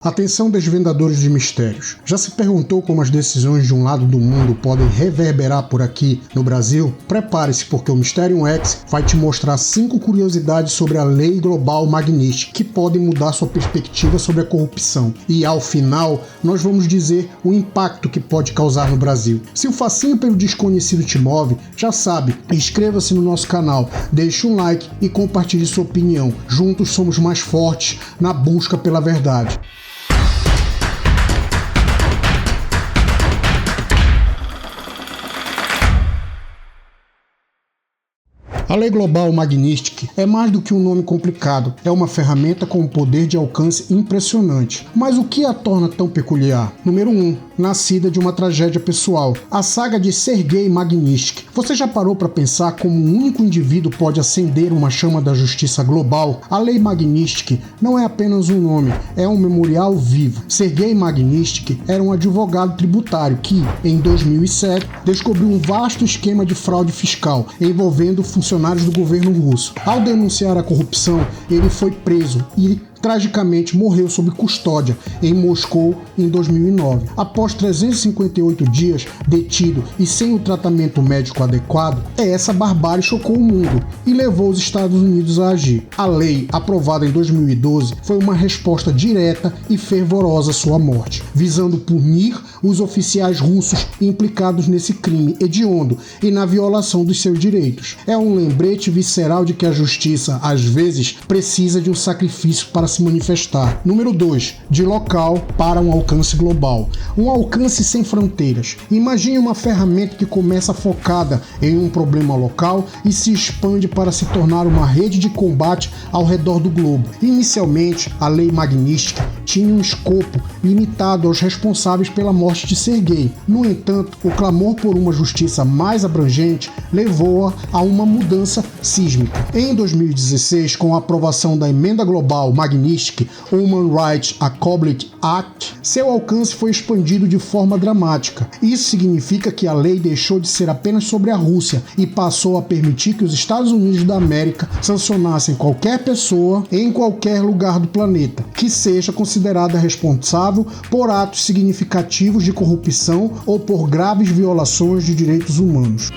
Atenção, desvendadores de mistérios. Já se perguntou como as decisões de um lado do mundo podem reverberar por aqui no Brasil? Prepare-se, porque o Mysterium X vai te mostrar 5 curiosidades sobre a Lei Global Magnitsky que podem mudar sua perspectiva sobre a corrupção. E ao final, nós vamos dizer o impacto que pode causar no Brasil. Se o fascínio pelo desconhecido te move, já sabe, inscreva-se no nosso canal, deixe um like e compartilhe sua opinião. Juntos somos mais fortes na busca pela verdade. A Lei Global Magnitsky é mais do que um nome complicado, é uma ferramenta com um poder de alcance impressionante. Mas o que a torna tão peculiar? Número 1. Nascida de uma tragédia pessoal, a saga de Sergei Magnitsky. Você já parou para pensar como um único indivíduo pode acender uma chama da justiça global? A Lei Magnitsky não é apenas um nome, é um memorial vivo. Sergei Magnitsky era um advogado tributário que, em 2007, descobriu um vasto esquema de fraude fiscal envolvendo funcionários do governo russo. Ao denunciar a corrupção, ele foi preso e tragicamente morreu sob custódia em Moscou em 2009. Após 358 dias detido e sem o tratamento médico adequado, essa barbárie chocou o mundo e levou os Estados Unidos a agir. A lei, aprovada em 2012, foi uma resposta direta e fervorosa à sua morte, visando punir os oficiais russos implicados nesse crime hediondo e na violação dos seus direitos. É um lembrete visceral de que a justiça, às vezes, precisa de um sacrifício para se manifestar. Número 2. De local para um alcance global. Um alcance sem fronteiras. Imagine uma ferramenta que começa focada em um problema local e se expande para se tornar uma rede de combate ao redor do globo. Inicialmente, a Lei Magnitsky tinha um escopo limitado aos responsáveis pela morte de Sergei. No entanto, o clamor por uma justiça mais abrangente levou-a a uma mudança sísmica. Em 2016, com a aprovação da Emenda Global Magnitsky Human Rights Accountability Act, seu alcance foi expandido de forma dramática. Isso significa que a lei deixou de ser apenas sobre a Rússia e passou a permitir que os Estados Unidos da América sancionassem qualquer pessoa em qualquer lugar do planeta que seja considerada responsável por atos significativos de corrupção ou por graves violações de direitos humanos.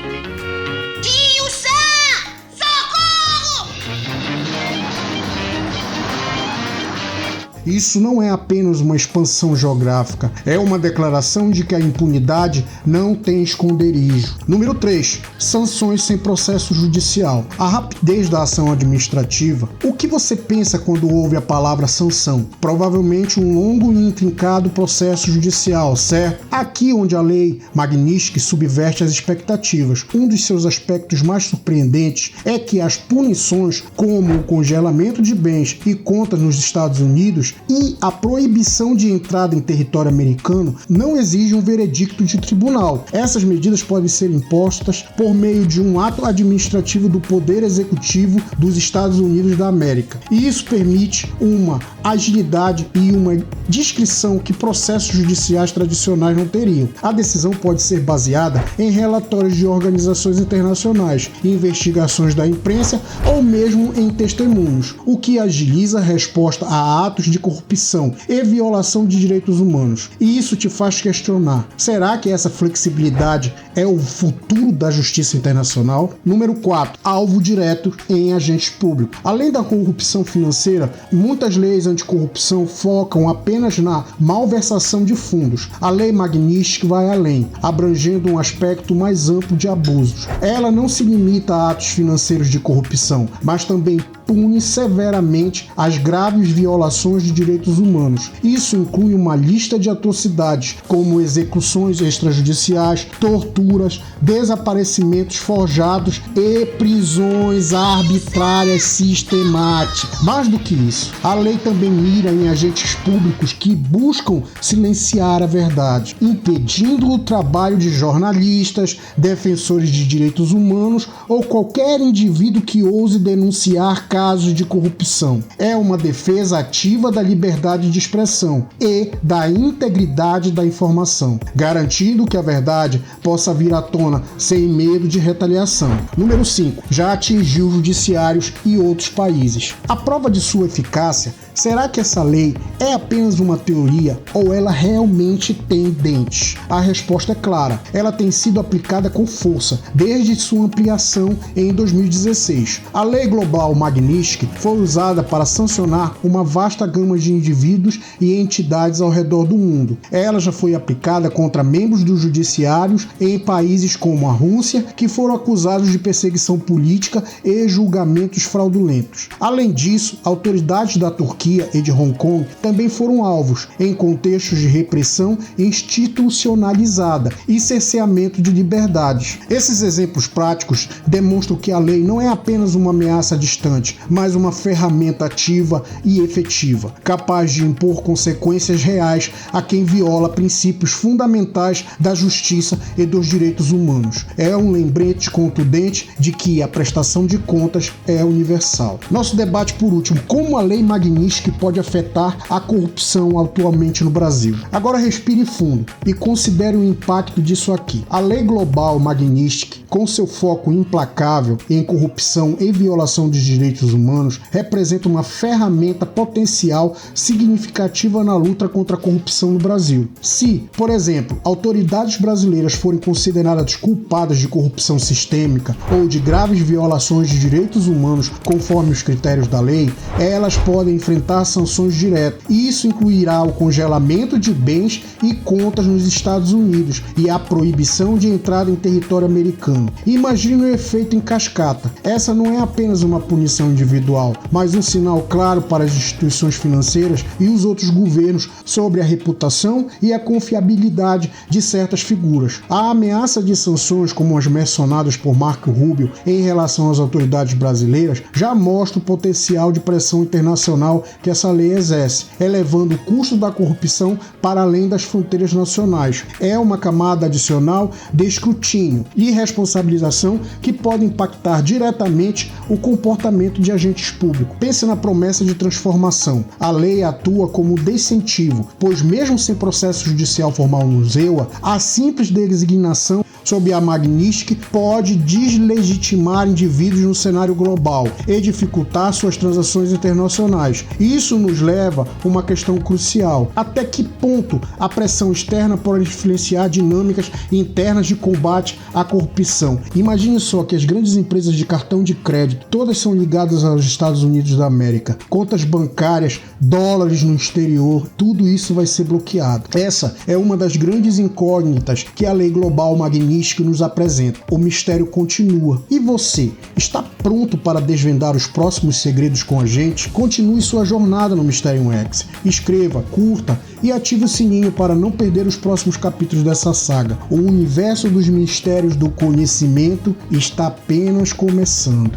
Isso não é apenas uma expansão geográfica, é uma declaração de que a impunidade não tem esconderijo. Número 3. Sanções sem processo judicial. A rapidez da ação administrativa. O que você pensa quando ouve a palavra sanção? Provavelmente um longo e intrincado processo judicial, certo? Aqui onde a lei Magnitsky subverte as expectativas. Um dos seus aspectos mais surpreendentes é que as punições, como o congelamento de bens e contas nos Estados Unidos, e a proibição de entrada em território americano não exige um veredicto de tribunal. Essas medidas podem ser impostas por meio de um ato administrativo do Poder Executivo dos Estados Unidos da América. E isso permite uma agilidade e uma discrição que processos judiciais tradicionais não teriam. A decisão pode ser baseada em relatórios de organizações internacionais, investigações da imprensa ou mesmo em testemunhos, o que agiliza a resposta a atos de corrupção e violação de direitos humanos. E isso te faz questionar: será que essa flexibilidade é o futuro da justiça internacional? Número 4. Alvo direto em agentes públicos. Além da corrupção financeira, muitas leis anticorrupção focam apenas na malversação de fundos. A Lei Magnitsky vai além, abrangendo um aspecto mais amplo de abusos. Ela não se limita a atos financeiros de corrupção, mas também pune severamente as graves violações de direitos humanos. Isso inclui uma lista de atrocidades, como execuções extrajudiciais, torturas, desaparecimentos forjados e prisões arbitrárias sistemáticas. Mais do que isso, a lei também mira em agentes públicos que buscam silenciar a verdade, impedindo o trabalho de jornalistas, defensores de direitos humanos ou qualquer indivíduo que ouse denunciar casos de corrupção. É uma defesa ativa da liberdade de expressão e da integridade da informação, garantindo que a verdade possa vir à tona sem medo de retaliação. Número 5. Já atingiu judiciários e outros países. A prova de sua eficácia Será que essa lei é apenas uma teoria ou ela realmente tem dentes? A resposta é clara, ela tem sido aplicada com força desde sua ampliação em 2016. A Lei Global Magnitsky foi usada para sancionar uma vasta gama de indivíduos e entidades ao redor do mundo. Ela já foi aplicada contra membros dos judiciários em países como a Rússia, que foram acusados de perseguição política e julgamentos fraudulentos. Além disso, autoridades da Turquia e de Hong Kong também foram alvos em contextos de repressão institucionalizada e cerceamento de liberdades. Esses exemplos práticos demonstram que a lei não é apenas uma ameaça distante, mas uma ferramenta ativa e efetiva, capaz de impor consequências reais a quem viola princípios fundamentais da justiça e dos direitos humanos. É um lembrete contundente de que a prestação de contas é universal. Nosso debate por último, como a Lei Magnitsky pode afetar a corrupção atualmente no Brasil? Agora respire fundo e considere o impacto disso aqui. A Lei Global Magnitsky, com seu foco implacável em corrupção e violação dos direitos humanos, representa uma ferramenta potencial significativa na luta contra a corrupção no Brasil. Se, por exemplo, autoridades brasileiras forem consideradas culpadas de corrupção sistêmica ou de graves violações de direitos humanos conforme os critérios da lei, elas podem enfrentar sanções diretas. Isso incluirá o congelamento de bens e contas nos Estados Unidos e a proibição de entrada em território americano. Imagine o efeito em cascata. Essa não é apenas uma punição individual, mas um sinal claro para as instituições financeiras e os outros governos sobre a reputação e a confiabilidade de certas figuras. A ameaça de sanções como as mencionadas por Marco Rubio em relação às autoridades brasileiras já mostra o potencial de pressão internacional que essa lei exerce, elevando o custo da corrupção para além das fronteiras nacionais. É uma camada adicional de escrutínio e responsabilização que pode impactar diretamente o comportamento de agentes públicos. Pense na promessa de transformação. A lei atua como desincentivo, pois mesmo sem processo judicial formal no ZEUA, a simples designação sob a Magnitsky pode deslegitimar indivíduos no cenário global e dificultar suas transações internacionais. Isso nos leva a uma questão crucial. Até que ponto a pressão externa pode influenciar dinâmicas internas de combate à corrupção? Imagine só que as grandes empresas de cartão de crédito todas são ligadas aos Estados Unidos da América. Contas bancárias, dólares no exterior, tudo isso vai ser bloqueado. Essa é uma das grandes incógnitas que a Lei Global Magnitsky nos apresenta. O mistério continua. E você, está pronto para desvendar os próximos segredos com a gente? Continue sua jornada no Mysterium X. Escreva, curta e ative o sininho para não perder os próximos capítulos dessa saga. O universo dos mistérios do conhecimento está apenas começando.